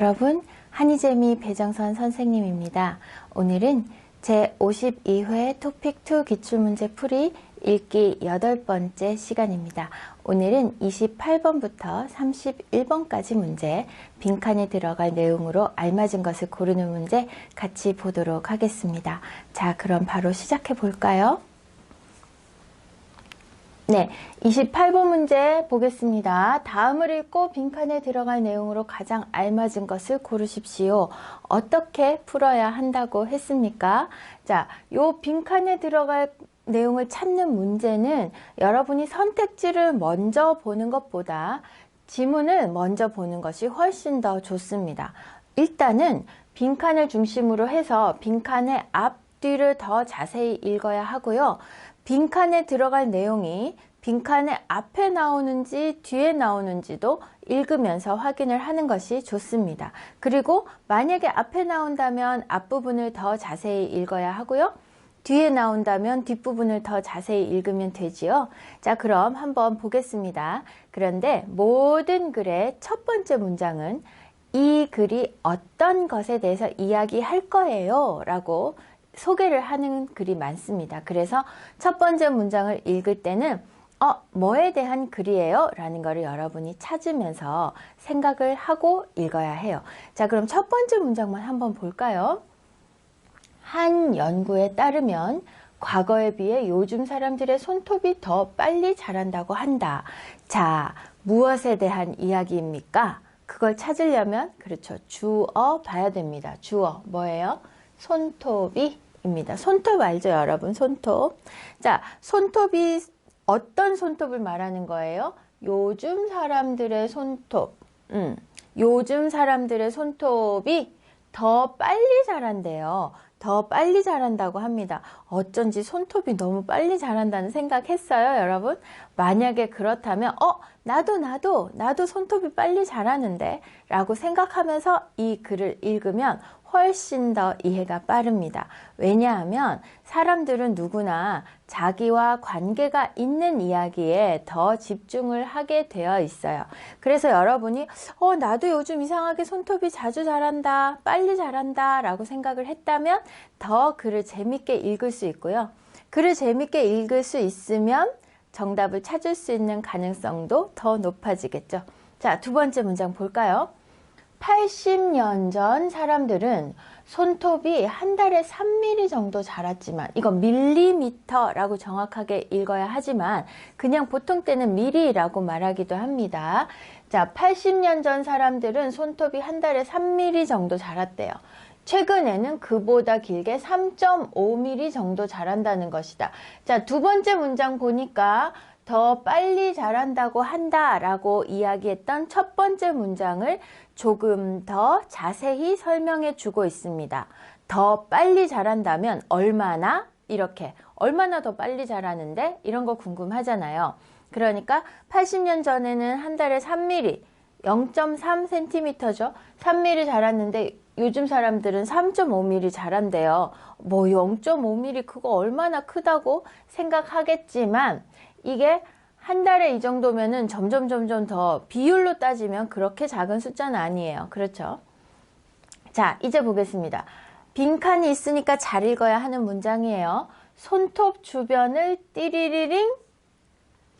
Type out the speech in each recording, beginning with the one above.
여러분, 한이재미 배정선 선생님입니다. 오늘은 제52회 토픽2 기출문제 풀이 읽기 8번째 시간입니다. 오늘은 28번부터 31번까지 문제, 빈칸에 들어갈 내용으로 알맞은 것을 고르는 문제 같이 보도록 하겠습니다. 자, 그럼 바로 시작해 볼까요? 네, 28번 문제 보겠습니다. 다음을 읽고 빈칸에 들어갈 내용으로 가장 알맞은 것을 고르십시오. 어떻게 풀어야 한다고 했습니까? 자, 요 빈칸에 들어갈 내용을 찾는 문제는 여러분이 선택지를 먼저 보는 것보다 지문을 먼저 보는 것이 훨씬 더 좋습니다. 일단은 빈칸을 중심으로 해서 빈칸의 앞뒤를 더 자세히 읽어야 하고요. 빈칸에 들어갈 내용이 빈칸의 앞에 나오는지 뒤에 나오는지도 읽으면서 확인을 하는 것이 좋습니다. 그리고 만약에 앞에 나온다면 앞부분을 더 자세히 읽어야 하고요. 뒤에 나온다면 뒷부분을 더 자세히 읽으면 되지요. 자, 그럼 한번 보겠습니다. 그런데 모든 글의 첫 번째 문장은 이 글이 어떤 것에 대해서 이야기할 거예요 라고 소개를 하는 글이 많습니다. 그래서 첫 번째 문장을 읽을 때는 뭐에 대한 글이에요? 라는 거를 여러분이 찾으면서 생각을 하고 읽어야 해요. 자, 그럼 첫 번째 문장만 한번 볼까요? 한 연구에 따르면 과거에 비해 요즘 사람들의 손톱이 더 빨리 자란다고 한다. 자, 무엇에 대한 이야기입니까? 그걸 찾으려면 그렇죠. 주어 봐야 됩니다. 주어 뭐예요? 손톱이 입니다. 손톱 알죠, 여러분? 손톱. 자, 손톱이 어떤 손톱을 말하는 거예요? 요즘 사람들의 손톱. 요즘 사람들의 손톱이 더 빨리 자란대요. 더 빨리 자란다고 합니다. 어쩐지 손톱이 너무 빨리 자란다는 생각했어요, 여러분? 만약에 그렇다면 나도 손톱이 빨리 자라는데 라고 생각하면서 이 글을 읽으면 훨씬 더 이해가 빠릅니다. 왜냐하면 사람들은 누구나 자기와 관계가 있는 이야기에 더 집중을 하게 되어 있어요. 그래서 여러분이 나도 요즘 이상하게 손톱이 자주 자란다, 빨리 자란다 라고 생각을 했다면 더 글을 재밌게 읽을 수 있고요. 글을 재밌게 읽을 수 있으면 정답을 찾을 수 있는 가능성도 더 높아지겠죠. 자, 두 번째 문장 볼까요? 80년 전 사람들은 손톱이 한 달에 3mm 정도 자랐지만, 이건 밀리미터라고 정확하게 읽어야 하지만 그냥 보통 때는 미리라고 말하기도 합니다. 자, 80년 전 사람들은 손톱이 한 달에 3mm 정도 자랐대요. 최근에는 그보다 길게 3.5mm 정도 자란다는 것이다. 자, 두 번째 문장 보니까 더 빨리 자란다고 한다 라고 이야기했던 첫 번째 문장을 조금 더 자세히 설명해 주고 있습니다. 더 빨리 자란다면 얼마나? 이렇게 얼마나 더 빨리 자라는데? 이런 거 궁금하잖아요. 그러니까 80년 전에는 한 달에 3mm, 0.3cm죠. 3mm 자랐는데 요즘 사람들은 3.5mm 자란대요. 뭐 0.5mm 그거 얼마나 크다고 생각하겠지만 이게 한 달에 이 정도면은 점점 더 비율로 따지면 그렇게 작은 숫자는 아니에요. 그렇죠? 자, 이제 보겠습니다. 빈칸이 있으니까 잘 읽어야 하는 문장이에요. 손톱 주변을 띠리리링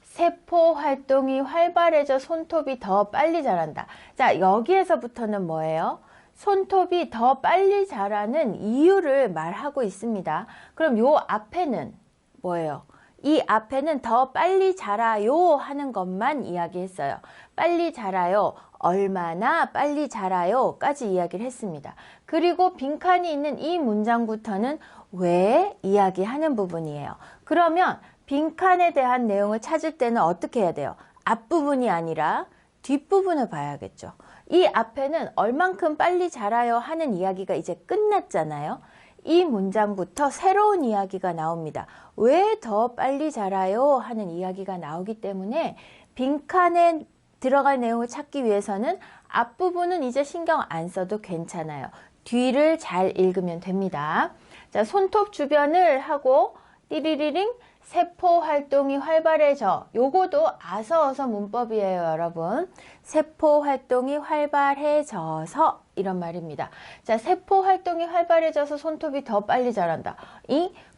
세포 활동이 활발해져 손톱이 더 빨리 자란다. 자, 여기에서부터는 뭐예요? 손톱이 더 빨리 자라는 이유를 말하고 있습니다. 그럼 요 앞에는 뭐예요? 이 앞에는 더 빨리 자라요 하는 것만 이야기했어요. 빨리 자라요, 얼마나 빨리 자라요 까지 이야기를 했습니다. 그리고 빈칸이 있는 이 문장부터는 왜 이야기하는 부분이에요. 그러면 빈칸에 대한 내용을 찾을 때는 어떻게 해야 돼요? 앞부분이 아니라 뒷부분을 봐야겠죠. 이 앞에는 얼만큼 빨리 자라요 하는 이야기가 이제 끝났잖아요. 이 문장부터 새로운 이야기가 나옵니다. 왜 더 빨리 자라요 하는 이야기가 나오기 때문에 빈칸에 들어갈 내용을 찾기 위해서는 앞부분은 이제 신경 안 써도 괜찮아요. 뒤를 잘 읽으면 됩니다. 자, 손톱 주변을 하고 띠리리링 세포 활동이 활발해져. 요거도 아서어서 문법이에요, 여러분. 세포 활동이 활발해져서 이런 말입니다. 자, 세포 활동이 활발해져서 손톱이 더 빨리 자란다.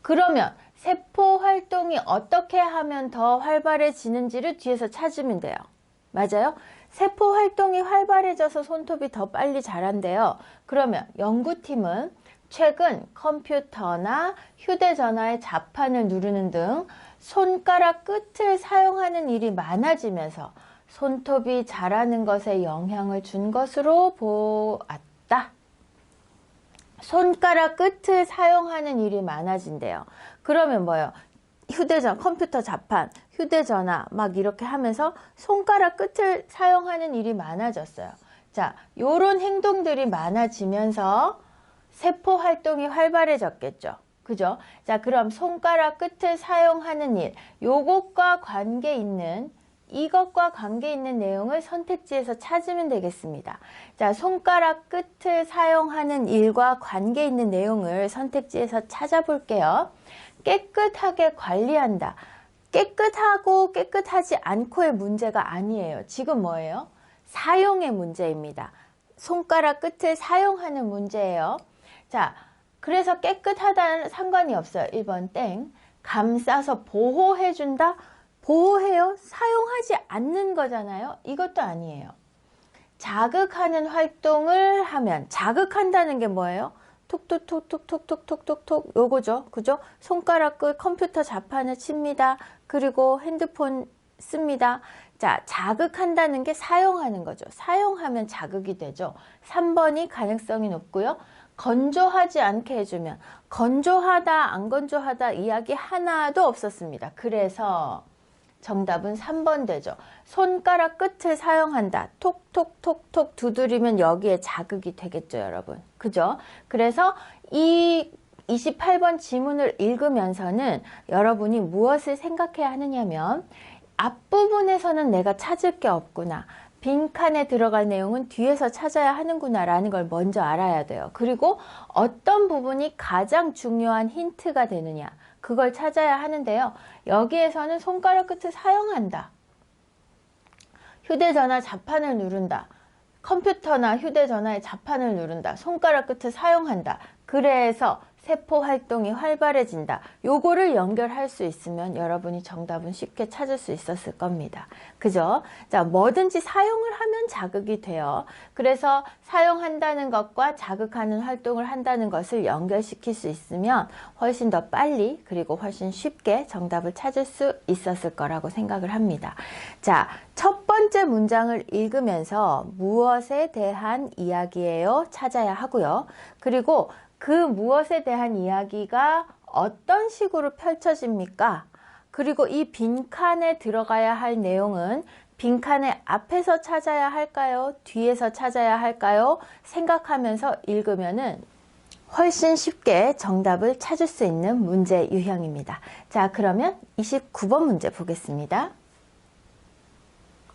그러면 세포 활동이 어떻게 하면 더 활발해지는지를 뒤에서 찾으면 돼요. 맞아요? 세포 활동이 활발해져서 손톱이 더 빨리 자란대요. 그러면 연구팀은 최근 컴퓨터나 휴대전화의 자판을 누르는 등 손가락 끝을 사용하는 일이 많아지면서 손톱이 자라는 것에 영향을 준 것으로 보았다. 손가락 끝을 사용하는 일이 많아진대요. 그러면 뭐예요? 컴퓨터 자판, 휴대전화 막 이렇게 하면서 손가락 끝을 사용하는 일이 많아졌어요. 자, 요런 행동들이 많아지면서 세포 활동이 활발해졌겠죠. 그죠? 자, 그럼 손가락 끝을 사용하는 일, 이것과 관계 있는 내용을 선택지에서 찾으면 되겠습니다. 자, 손가락 끝을 사용하는 일과 관계 있는 내용을 선택지에서 찾아볼게요. 깨끗하게 관리한다. 깨끗하고 깨끗하지 않고의 문제가 아니에요. 지금 뭐예요? 사용의 문제입니다. 손가락 끝을 사용하는 문제예요. 자, 그래서 깨끗하다는 상관이 없어요. 1번 땡. 감싸서 보호해준다? 보호해요? 사용하지 않는 거잖아요. 이것도 아니에요. 자극하는 활동을 하면, 자극한다는 게 뭐예요? 톡톡톡톡톡톡톡톡톡 요거죠. 그죠? 손가락 끝 컴퓨터 자판을 칩니다. 그리고 핸드폰 씁니다. 자, 자극한다는 게 사용하는 거죠. 사용하면 자극이 되죠. 3번이 가능성이 높고요. 건조하지 않게 해주면, 건조하다 안 건조하다 이야기 하나도 없었습니다. 그래서 정답은 3번 되죠. 손가락 끝을 사용한다. 톡톡톡톡 두드리면 여기에 자극이 되겠죠, 여러분. 그죠? 그래서 이 28번 지문을 읽으면서는 여러분이 무엇을 생각해야 하느냐면, 앞부분에서는 내가 찾을 게 없구나. 빈칸에 들어갈 내용은 뒤에서 찾아야 하는구나 라는 걸 먼저 알아야 돼요. 그리고 어떤 부분이 가장 중요한 힌트가 되느냐, 그걸 찾아야 하는데요. 여기에서는 손가락 끝을 사용한다. 휴대전화 자판을 누른다. 컴퓨터나 휴대전화의 자판을 누른다. 손가락 끝을 사용한다. 그래서 세포 활동이 활발해진다. 요거를 연결할 수 있으면 여러분이 정답은 쉽게 찾을 수 있었을 겁니다. 그죠? 자, 뭐든지 사용을 하면 자극이 돼요. 그래서 사용한다는 것과 자극하는 활동을 한다는 것을 연결시킬 수 있으면 훨씬 더 빨리 그리고 훨씬 쉽게 정답을 찾을 수 있었을 거라고 생각을 합니다. 자, 첫 번째 문장을 읽으면서 무엇에 대한 이야기예요? 찾아야 하고요. 그리고 그 무엇에 대한 이야기가 어떤 식으로 펼쳐집니까? 그리고 이 빈칸에 들어가야 할 내용은 빈칸의 앞에서 찾아야 할까요? 뒤에서 찾아야 할까요? 생각하면서 읽으면은 훨씬 쉽게 정답을 찾을 수 있는 문제 유형입니다. 자, 그러면 29번 문제 보겠습니다.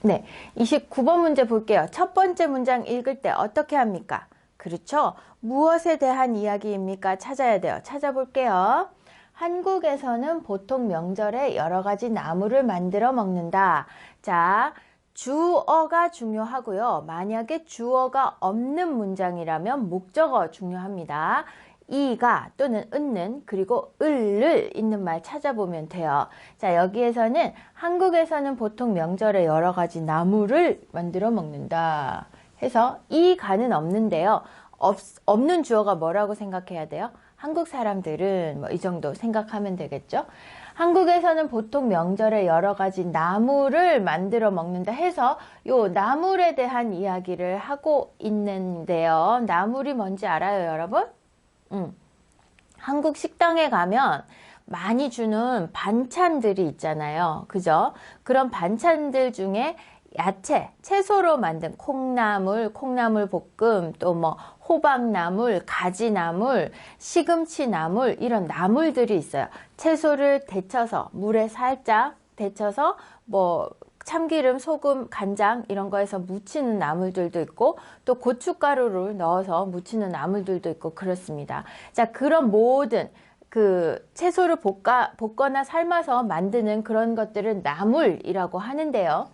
네, 29번 문제 볼게요. 첫 번째 문장 읽을 때 어떻게 합니까? 그렇죠? 무엇에 대한 이야기입니까? 찾아야 돼요. 찾아볼게요. 한국에서는 보통 명절에 여러 가지 나물을 만들어 먹는다. 자, 주어가 중요하고요. 만약에 주어가 없는 문장이라면 목적어 중요합니다. 이가 또는 은는 그리고 을을 있는 말 찾아보면 돼요. 자, 여기에서는 한국에서는 보통 명절에 여러 가지 나물을 만들어 먹는다. 해서 이가는 없는데요. 없는 주어가 뭐라고 생각해야 돼요? 한국 사람들은 뭐 이 정도 생각하면 되겠죠. 한국에서는 보통 명절에 여러 가지 나물을 만들어 먹는다 해서 요 나물에 대한 이야기를 하고 있는데요. 나물이 뭔지 알아요, 여러분? 한국 식당에 가면 많이 주는 반찬들이 있잖아요. 그죠? 그런 반찬들 중에 야채, 채소로 만든 콩나물, 콩나물 볶음, 또 뭐 호박나물, 가지나물, 시금치나물 이런 나물들이 있어요. 채소를 데쳐서 물에 살짝 데쳐서 뭐 참기름, 소금, 간장 이런 거에서 무치는 나물들도 있고 또 고춧가루를 넣어서 무치는 나물들도 있고 그렇습니다. 자, 그런 모든 그 채소를 볶거나 삶아서 만드는 그런 것들은 나물이라고 하는데요.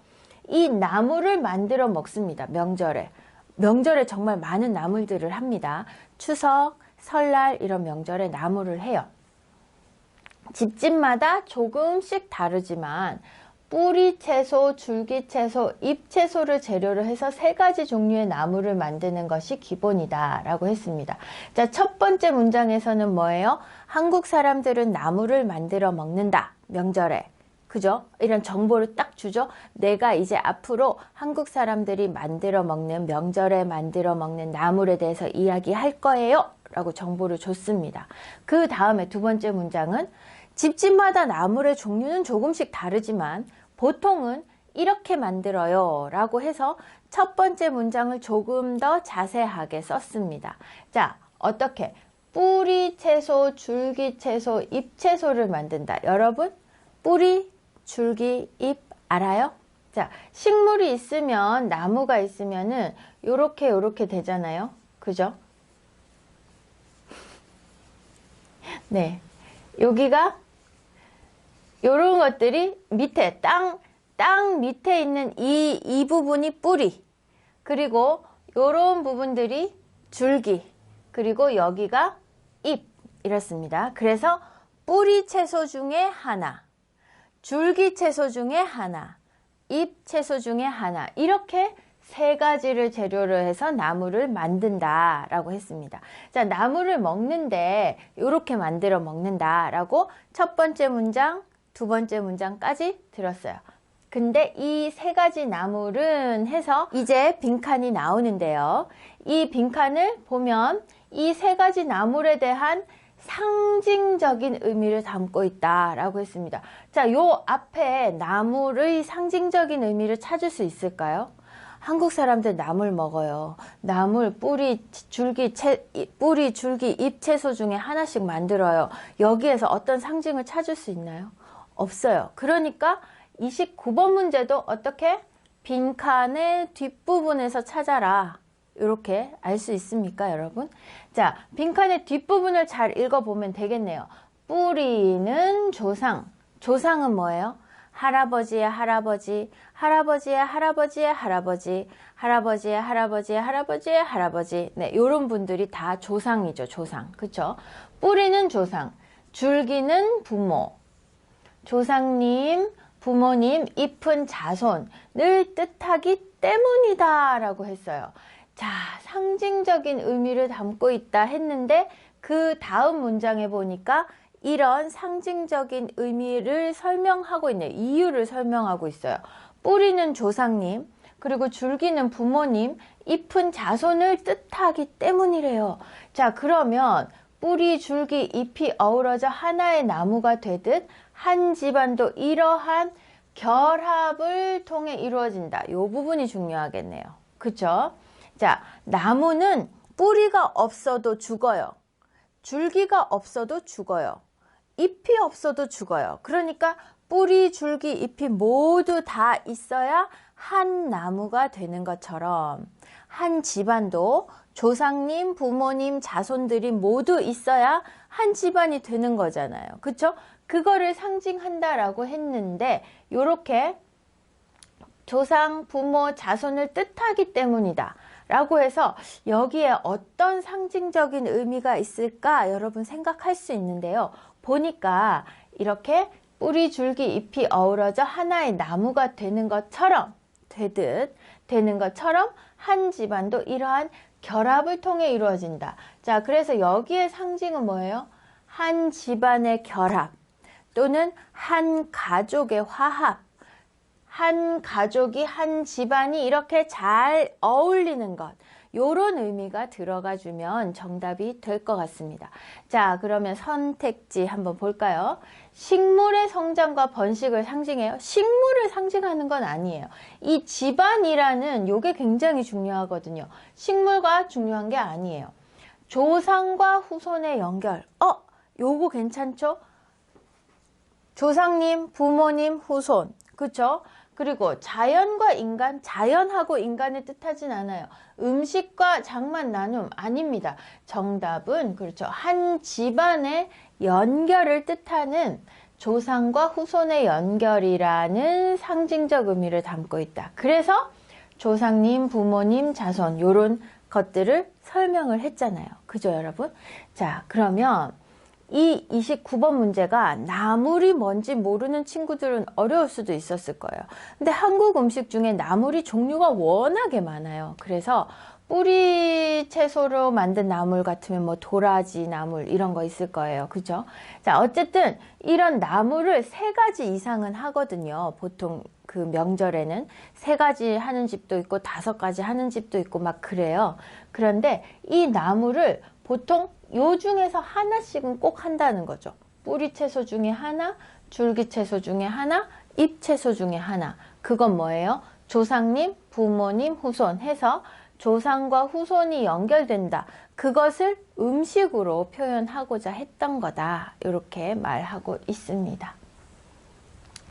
이 나물을 만들어 먹습니다. 명절에. 명절에 정말 많은 나물들을 합니다. 추석, 설날 이런 명절에 나물을 해요. 집집마다 조금씩 다르지만 뿌리 채소, 줄기 채소, 잎 채소를 재료로 해서 3가지 종류의 나물을 만드는 것이 기본이다 라고 했습니다. 자, 첫 번째 문장에서는 뭐예요? 한국 사람들은 나물을 만들어 먹는다. 명절에. 그죠? 이런 정보를 딱 주죠. 내가 이제 앞으로 한국 사람들이 만들어 먹는, 명절에 만들어 먹는 나물에 대해서 이야기할 거예요 라고 정보를 줬습니다. 그 다음에 두 번째 문장은 집집마다 나물의 종류는 조금씩 다르지만 보통은 이렇게 만들어요 라고 해서 첫 번째 문장을 조금 더 자세하게 썼습니다. 자, 어떻게? 뿌리 채소, 줄기 채소, 잎 채소를 만든다. 여러분, 뿌리, 줄기, 잎 알아요? 자, 식물이 있으면, 나무가 있으면은 요렇게 되잖아요. 그죠? 네. 여기가 요런 것들이 밑에 땅 밑에 있는 이 부분이 뿌리, 그리고 요런 부분들이 줄기, 그리고 여기가 잎 이렇습니다. 그래서 뿌리 채소 중에 하나, 줄기 채소 중에 하나, 잎 채소 중에 하나, 이렇게 3가지를 재료로 해서 나물을 만든다 라고 했습니다. 자, 나물을 먹는데 이렇게 만들어 먹는다 라고 첫 번째 문장, 두 번째 문장까지 들었어요. 근데 이 3가지 나물은 해서 이제 빈칸이 나오는데요. 이 빈칸을 보면 이 3가지 나물에 대한 상징적인 의미를 담고 있다 라고 했습니다. 자, 요 앞에 나물의 상징적인 의미를 찾을 수 있을까요? 한국 사람들 나물 먹어요. 나물, 뿌리, 줄기, 잎 채소 중에 하나씩 만들어요. 여기에서 어떤 상징을 찾을 수 있나요? 없어요. 그러니까 29번 문제도 어떻게? 빈칸의 뒷부분에서 찾아라. 이렇게 알 수 있습니까, 여러분? 자, 빈칸의 뒷부분을 잘 읽어보면 되겠네요. 뿌리는 조상. 조상은 뭐예요? 할아버지의 할아버지, 할아버지의 할아버지의 할아버지, 할아버지의 할아버지의 할아버지의 할아버지. 네, 요런 분들이 다 조상이죠, 조상. 그쵸? 뿌리는 조상, 줄기는 부모, 조상님, 부모님, 잎은 자손을 뜻하기 때문이다 라고 했어요. 자, 상징적인 의미를 담고 있다 했는데 그 다음 문장에 보니까 이런 상징적인 의미를 설명하고 있네요. 이유를 설명하고 있어요. 뿌리는 조상님, 그리고 줄기는 부모님, 잎은 자손을 뜻하기 때문이래요. 자, 그러면 뿌리, 줄기, 잎이 어우러져 하나의 나무가 되듯 한 집안도 이러한 결합을 통해 이루어진다. 이 부분이 중요하겠네요. 그쵸? 자, 나무는 뿌리가 없어도 죽어요. 줄기가 없어도 죽어요. 잎이 없어도 죽어요. 그러니까 뿌리, 줄기, 잎이 모두 다 있어야 한 나무가 되는 것처럼 한 집안도 조상님, 부모님, 자손들이 모두 있어야 한 집안이 되는 거잖아요. 그쵸? 그거를 상징한다라고 했는데 요렇게 조상, 부모, 자손을 뜻하기 때문이다 라고 해서 여기에 어떤 상징적인 의미가 있을까 여러분 생각할 수 있는데요. 보니까 이렇게 뿌리, 줄기, 잎이 어우러져 하나의 나무가 되는 것처럼 되는 것처럼 한 집안도 이러한 결합을 통해 이루어진다. 자, 그래서 여기에 상징은 뭐예요? 한 집안의 결합 또는 한 가족의 화합, 한 가족이 한 집안이 이렇게 잘 어울리는 것, 요런 의미가 들어가 주면 정답이 될 것 같습니다. 자, 그러면 선택지 한번 볼까요? 식물의 성장과 번식을 상징해요. 식물을 상징하는 건 아니에요. 이 집안이라는 요게 굉장히 중요하거든요. 식물과 중요한 게 아니에요. 조상과 후손의 연결. 요거 괜찮죠? 조상님, 부모님, 후손. 그쵸? 그리고 자연과 인간, 자연하고 인간을 뜻하진 않아요. 음식과 장만 나눔 아닙니다. 정답은 그렇죠. 한 집안의 연결을 뜻하는 조상과 후손의 연결이라는 상징적 의미를 담고 있다. 그래서 조상님, 부모님, 자손 요런 것들을 설명을 했잖아요. 그죠, 여러분? 자, 그러면 이 29번 문제가 나물이 뭔지 모르는 친구들은 어려울 수도 있었을 거예요. 근데 한국 음식 중에 나물이 종류가 워낙에 많아요. 그래서 뿌리 채소로 만든 나물 같으면 뭐 도라지 나물 이런 거 있을 거예요. 그죠? 자, 어쨌든 이런 나물을 3가지 이상은 하거든요. 보통 그 명절에는 3가지 하는 집도 있고 5가지 하는 집도 있고 막 그래요. 그런데 이 나물을 보통 요 중에서 하나씩은 꼭 한다는 거죠. 뿌리 채소 중에 하나, 줄기 채소 중에 하나, 잎 채소 중에 하나. 그건 뭐예요? 조상님, 부모님, 후손 해서 조상과 후손이 연결된다. 그것을 음식으로 표현하고자 했던 거다. 이렇게 말하고 있습니다.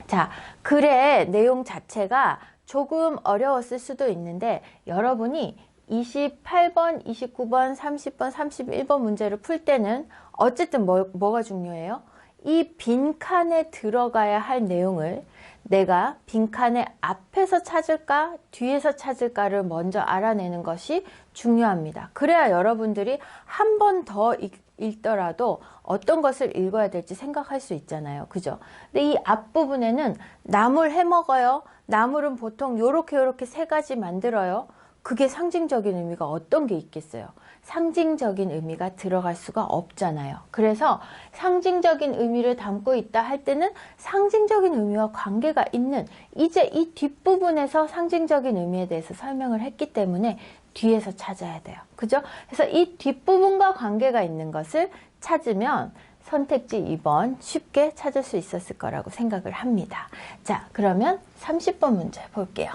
자, 글의 내용 자체가 조금 어려웠을 수도 있는데 여러분이 28번, 29번, 30번, 31번 문제를 풀 때는 어쨌든 뭐가 중요해요? 이 빈칸에 들어가야 할 내용을 내가 빈칸의 앞에서 찾을까 뒤에서 찾을까를 먼저 알아내는 것이 중요합니다. 그래야 여러분들이 한 번 더 읽더라도 어떤 것을 읽어야 될지 생각할 수 있잖아요. 그죠? 근데 이 앞부분에는 나물 해 먹어요. 나물은 보통 요렇게 3가지 만들어요. 그게 상징적인 의미가 어떤 게 있겠어요? 상징적인 의미가 들어갈 수가 없잖아요. 그래서 상징적인 의미를 담고 있다 할 때는 상징적인 의미와 관계가 있는 이제 이 뒷부분에서 상징적인 의미에 대해서 설명을 했기 때문에 뒤에서 찾아야 돼요. 그죠? 그래서 이 뒷부분과 관계가 있는 것을 찾으면 선택지 2번 쉽게 찾을 수 있었을 거라고 생각을 합니다. 자, 그러면 30번 문제 볼게요.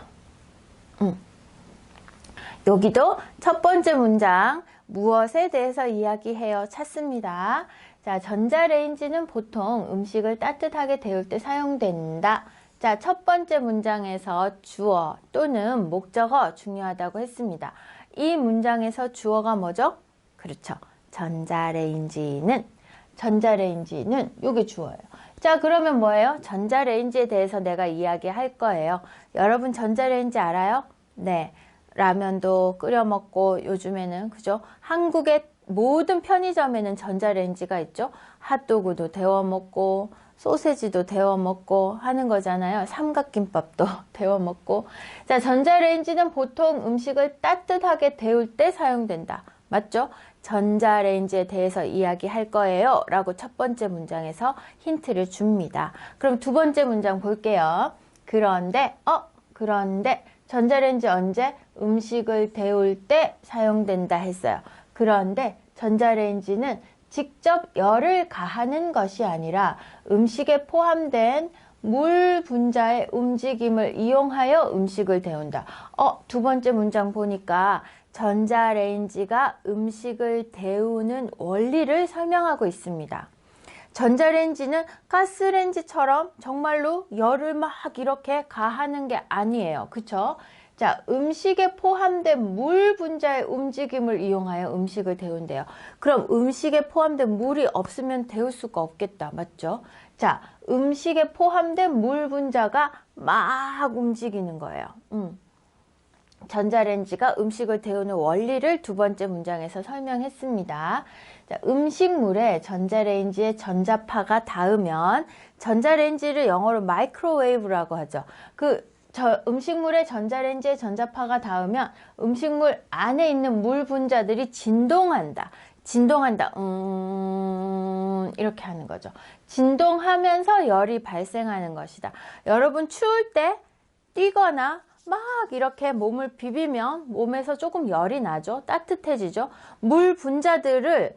여기도 첫 번째 문장 무엇에 대해서 이야기해요? 찾습니다. 자, 전자레인지는 보통 음식을 따뜻하게 데울 때 사용된다. 자, 첫 번째 문장에서 주어 또는 목적어 중요하다고 했습니다. 이 문장에서 주어가 뭐죠? 그렇죠. 전자레인지는 이게 주어예요. 자, 그러면 뭐예요? 전자레인지에 대해서 내가 이야기할 거예요. 여러분 전자레인지 알아요? 네. 라면도 끓여 먹고 요즘에는 그죠? 한국의 모든 편의점에는 전자레인지가 있죠. 핫도그도 데워 먹고 소세지도 데워 먹고 하는 거잖아요. 삼각김밥도 데워 먹고. 자, 전자레인지는 보통 음식을 따뜻하게 데울 때 사용된다. 맞죠? 전자레인지에 대해서 이야기할 거예요. 라고 첫 번째 문장에서 힌트를 줍니다. 그럼 두 번째 문장 볼게요. 그런데 전자레인지 언제? 음식을 데울 때 사용된다 했어요. 그런데 전자레인지는 직접 열을 가하는 것이 아니라 음식에 포함된 물 분자의 움직임을 이용하여 음식을 데운다. 두 번째 문장 보니까 전자레인지가 음식을 데우는 원리를 설명하고 있습니다. 전자레인지는 가스레인지처럼 정말로 열을 막 이렇게 가하는 게 아니에요. 그쵸? 자, 음식에 포함된 물 분자의 움직임을 이용하여 음식을 데운대요. 그럼 음식에 포함된 물이 없으면 데울 수가 없겠다. 맞죠? 자, 음식에 포함된 물 분자가 막 움직이는 거예요. 전자레인지가 음식을 데우는 원리를 두 번째 문장에서 설명했습니다. 자, 음식물에 전자레인지에 전자파가 닿으면 전자레인지를 영어로 마이크로웨이브라고 하죠. 음식물에 전자레인지에 전자파가 닿으면 음식물 안에 있는 물 분자들이 진동한다. 이렇게 하는 거죠. 진동하면서 열이 발생하는 것이다. 여러분 추울 때 뛰거나 막 이렇게 몸을 비비면 몸에서 조금 열이 나죠. 따뜻해지죠. 물 분자들을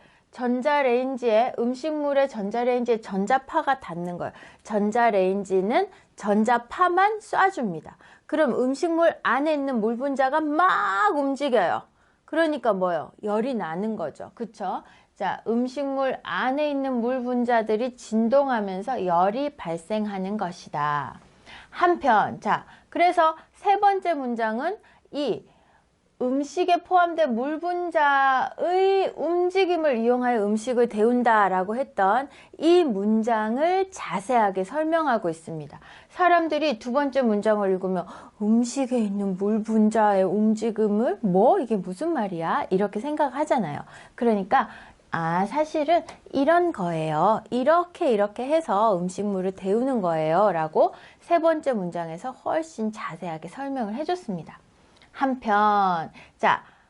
음식물에 전자레인지에 전자파가 닿는 거예요. 전자레인지는 전자파만 쏴줍니다. 그럼 음식물 안에 있는 물 분자가 막 움직여요. 그러니까 뭐예요? 열이 나는 거죠. 그쵸? 자, 음식물 안에 있는 물 분자들이 진동하면서 열이 발생하는 것이다. 한편, 자, 그래서 세 번째 문장은 이 음식에 포함된 물 분자의 움직임을 이용하여 음식을 데운다 라고 했던 이 문장을 자세하게 설명하고 있습니다. 사람들이 두 번째 문장을 읽으면 음식에 있는 물 분자의 움직임을 이게 무슨 말이야? 이렇게 생각하잖아요. 그러니까 사실은 이런 거예요. 이렇게 해서 음식물을 데우는 거예요 라고 세 번째 문장에서 훨씬 자세하게 설명을 해줬습니다. 한편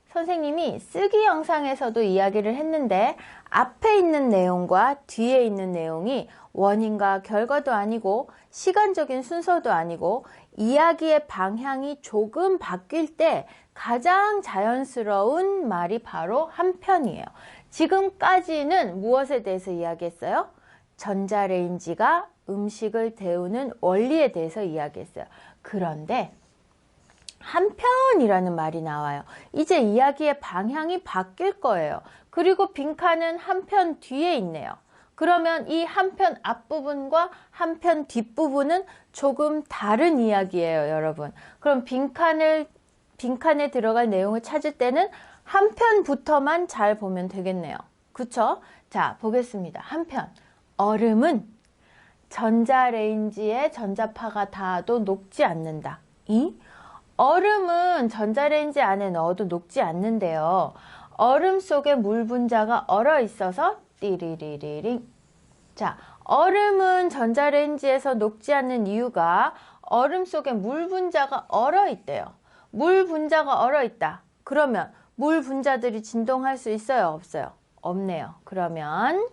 선생님이 쓰기 영상에서도 이야기를 했는데 앞에 있는 내용과 뒤에 있는 내용이 원인과 결과도 아니고 시간적인 순서도 아니고 이야기의 방향이 조금 바뀔 때 가장 자연스러운 말이 바로 한편이에요. 지금까지는 무엇에 대해서 이야기했어요? 전자레인지가 음식을 데우는 원리에 대해서 이야기했어요. 그런데 한편이라는 말이 나와요. 이제 이야기의 방향이 바뀔 거예요. 그리고 빈칸은 한편 뒤에 있네요. 그러면 이 한편 앞부분과 한편 뒷부분은 조금 다른 이야기예요, 여러분. 그럼 빈칸에 들어갈 내용을 찾을 때는 한편부터만 잘 보면 되겠네요. 그쵸? 자, 보겠습니다. 한편. 얼음은 전자레인지에 전자파가 닿아도 녹지 않는다. 얼음은 전자레인지 안에 넣어도 녹지 않는데요. 얼음 속에 물 분자가 얼어 있어서 띠리리리링. 자, 얼음은 전자레인지에서 녹지 않는 이유가 얼음 속에 물 분자가 얼어 있대요. 물 분자가 얼어 있다. 그러면 물 분자들이 진동할 수 있어요? 없어요? 없네요. 그러면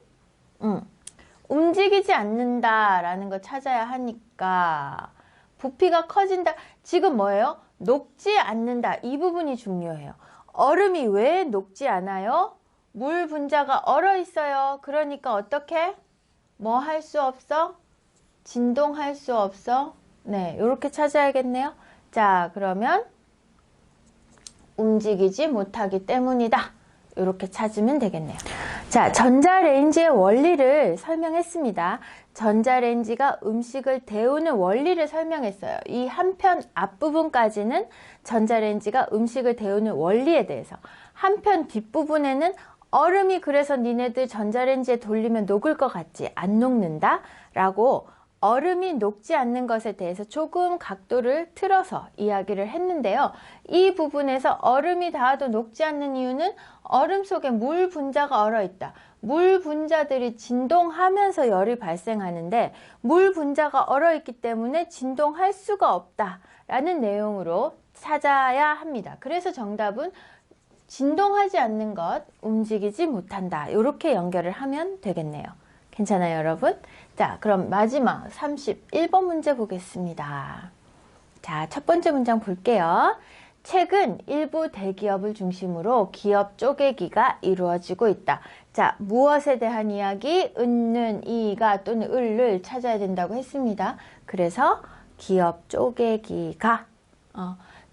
움직이지 않는다라는 거 찾아야 하니까 부피가 커진다. 지금 뭐예요? 녹지 않는다. 이 부분이 중요해요. 얼음이 왜 녹지 않아요? 물 분자가 얼어 있어요. 그러니까 어떻게? 뭐 할 수 없어? 진동할 수 없어? 네, 이렇게 찾아야겠네요. 자, 그러면 움직이지 못하기 때문이다. 이렇게 찾으면 되겠네요. 자, 전자레인지의 원리를 설명했습니다. 전자레인지가 음식을 데우는 원리를 설명했어요. 이 한편 앞부분까지는 전자레인지가 음식을 데우는 원리에 대해서, 한편 뒷부분에는 얼음이 그래서 니네들 전자레인지에 돌리면 녹을 것 같지? 안 녹는다? 라고 얼음이 녹지 않는 것에 대해서 조금 각도를 틀어서 이야기를 했는데요. 이 부분에서 얼음이 닿아도 녹지 않는 이유는 얼음 속에 물 분자가 얼어 있다. 물 분자들이 진동하면서 열이 발생하는데 물 분자가 얼어 있기 때문에 진동할 수가 없다라는 내용으로 찾아야 합니다. 그래서 정답은 진동하지 않는 것, 움직이지 못한다. 이렇게 연결을 하면 되겠네요. 괜찮아요, 여러분? 자, 그럼 마지막 31번 문제 보겠습니다. 자, 첫 번째 문장 볼게요. 최근 일부 대기업을 중심으로 기업 쪼개기가 이루어지고 있다. 자, 무엇에 대한 이야기? 은는, 이가 또는 을을 찾아야 된다고 했습니다. 그래서 기업 쪼개기가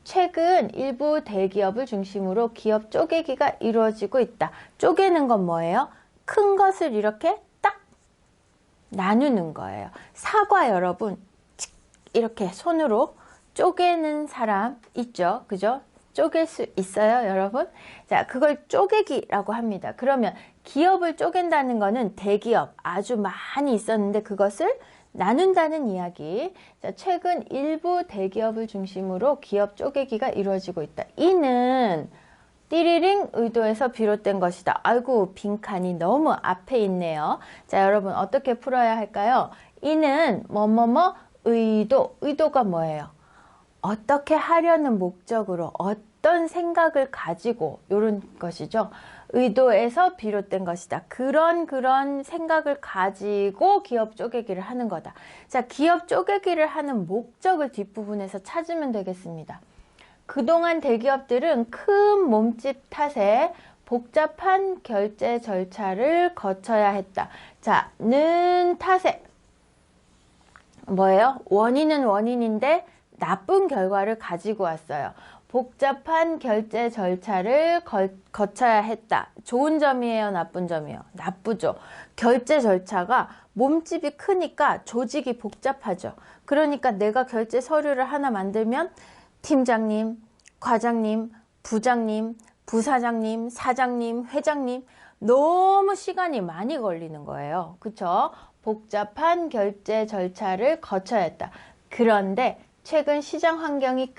최근 일부 대기업을 중심으로 기업 쪼개기가 이루어지고 있다. 쪼개는 건 뭐예요? 큰 것을 이렇게 딱 나누는 거예요. 사과 여러분, 이렇게 손으로 쪼개는 사람 있죠? 그죠? 쪼갤 수 있어요, 여러분? 자, 그걸 쪼개기라고 합니다. 그러면 기업을 쪼갠다는 거는 대기업 아주 많이 있었는데 그것을 나눈다는 이야기. 자, 최근 일부 대기업을 중심으로 기업 쪼개기가 이루어지고 있다. 이는 띠리링 의도에서 비롯된 것이다. 아이고, 빈칸이 너무 앞에 있네요. 자, 여러분 어떻게 풀어야 할까요? 이는 뭐뭐뭐 의도. 의도가 뭐예요? 어떻게 하려는 목적으로 어떤 생각을 가지고 이런 것이죠. 의도에서 비롯된 것이다. 그런 생각을 가지고 기업 쪼개기를 하는 거다. 자, 기업 쪼개기를 하는 목적을 뒷부분에서 찾으면 되겠습니다. 그동안 대기업들은 큰 몸집 탓에 복잡한 결제 절차를 거쳐야 했다. 자, 는 탓에 뭐예요? 원인은 원인인데 나쁜 결과를 가지고 왔어요. 복잡한 결제 절차를 거쳐야 했다. 좋은 점이에요? 나쁜 점이에요? 나쁘죠. 결제 절차가 몸집이 크니까 조직이 복잡하죠. 그러니까 내가 결제 서류를 하나 만들면 팀장님, 과장님, 부장님, 부사장님, 사장님, 회장님 너무 시간이 많이 걸리는 거예요. 그쵸? 복잡한 결제 절차를 거쳐야 했다. 그런데 최근 시장 환경이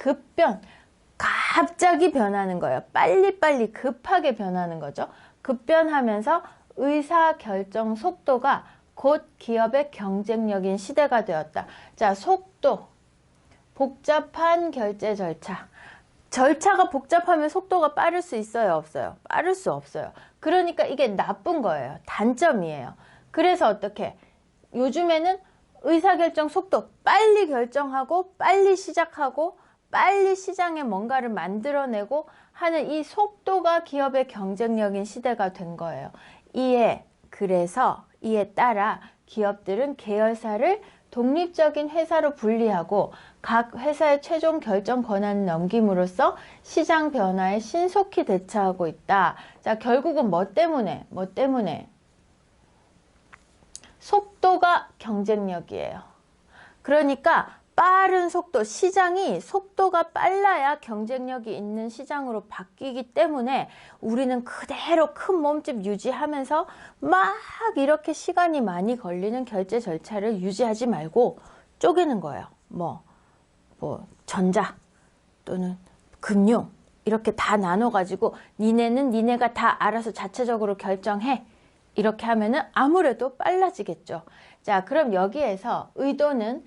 갑자기 변하는 거예요. 빨리빨리 급하게 변하는 거죠. 급변하면서 의사결정 속도가 곧 기업의 경쟁력인 시대가 되었다. 자, 속도, 복잡한 결제 절차. 절차가 복잡하면 속도가 빠를 수 있어요, 없어요? 빠를 수 없어요. 그러니까 이게 나쁜 거예요. 단점이에요. 그래서 어떻게? 요즘에는 의사결정 속도, 빨리 결정하고 빨리 시작하고 빨리 시장에 뭔가를 만들어내고 하는 이 속도가 기업의 경쟁력인 시대가 된 거예요. 그래서 이에 따라 기업들은 계열사를 독립적인 회사로 분리하고 각 회사의 최종 결정 권한을 넘김으로써 시장 변화에 신속히 대처하고 있다. 자, 결국은 뭐 때문에? 속도가 경쟁력이에요. 그러니까 빠른 속도, 시장이 속도가 빨라야 경쟁력이 있는 시장으로 바뀌기 때문에 우리는 그대로 큰 몸집 유지하면서 막 이렇게 시간이 많이 걸리는 결제 절차를 유지하지 말고 쪼개는 거예요. 전자 또는 금융 이렇게 다 나눠가지고 니네는 니네가 다 알아서 자체적으로 결정해. 이렇게 하면은 아무래도 빨라지겠죠. 자, 그럼 여기에서 의도는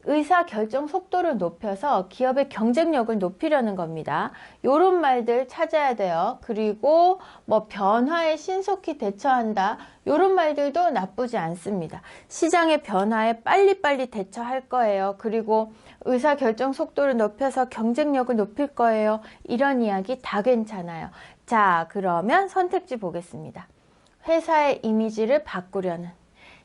의사결정 속도를 높여서 기업의 경쟁력을 높이려는 겁니다. 요런 말들 찾아야 돼요. 그리고 변화에 신속히 대처한다. 요런 말들도 나쁘지 않습니다. 시장의 변화에 빨리빨리 대처할 거예요. 그리고 의사결정 속도를 높여서 경쟁력을 높일 거예요. 이런 이야기 다 괜찮아요. 자, 그러면 선택지 보겠습니다. 회사의 이미지를 바꾸려는,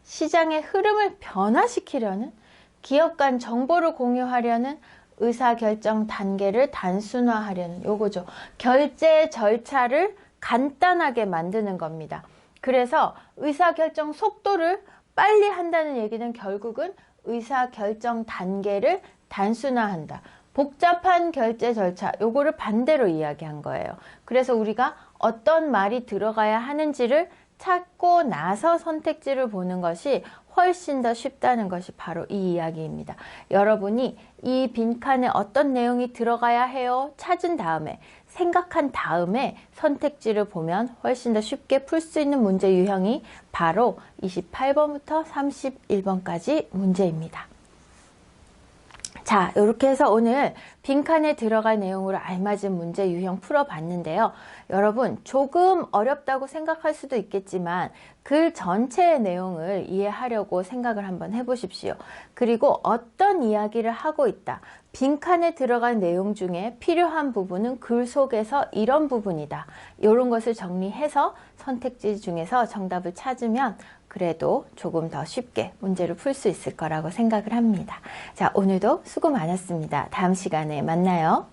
시장의 흐름을 변화시키려는, 기업 간 정보를 공유하려는, 의사결정 단계를 단순화하려는 요거죠. 결제 절차를 간단하게 만드는 겁니다. 그래서 의사결정 속도를 빨리 한다는 얘기는 결국은 의사결정 단계를 단순화한다. 복잡한 결제 절차, 요거를 반대로 이야기한 거예요. 그래서 우리가 어떤 말이 들어가야 하는지를 찾고 나서 선택지를 보는 것이 훨씬 더 쉽다는 것이 바로 이 이야기입니다. 여러분이 이 빈칸에 어떤 내용이 들어가야 해요? 찾은 다음에, 생각한 다음에 선택지를 보면 훨씬 더 쉽게 풀 수 있는 문제 유형이 바로 28번부터 31번까지 문제입니다. 자, 이렇게 해서 오늘 빈칸에 들어갈 내용으로 알맞은 문제 유형 풀어봤는데요. 여러분, 조금 어렵다고 생각할 수도 있겠지만 글 전체의 내용을 이해하려고 생각을 한번 해보십시오. 그리고 어떤 이야기를 하고 있다. 빈칸에 들어갈 내용 중에 필요한 부분은 글 속에서 이런 부분이다. 이런 것을 정리해서 선택지 중에서 정답을 찾으면 그래도 조금 더 쉽게 문제를 풀 수 있을 거라고 생각을 합니다. 자, 오늘도 수고 많았습니다. 다음 시간에 만나요.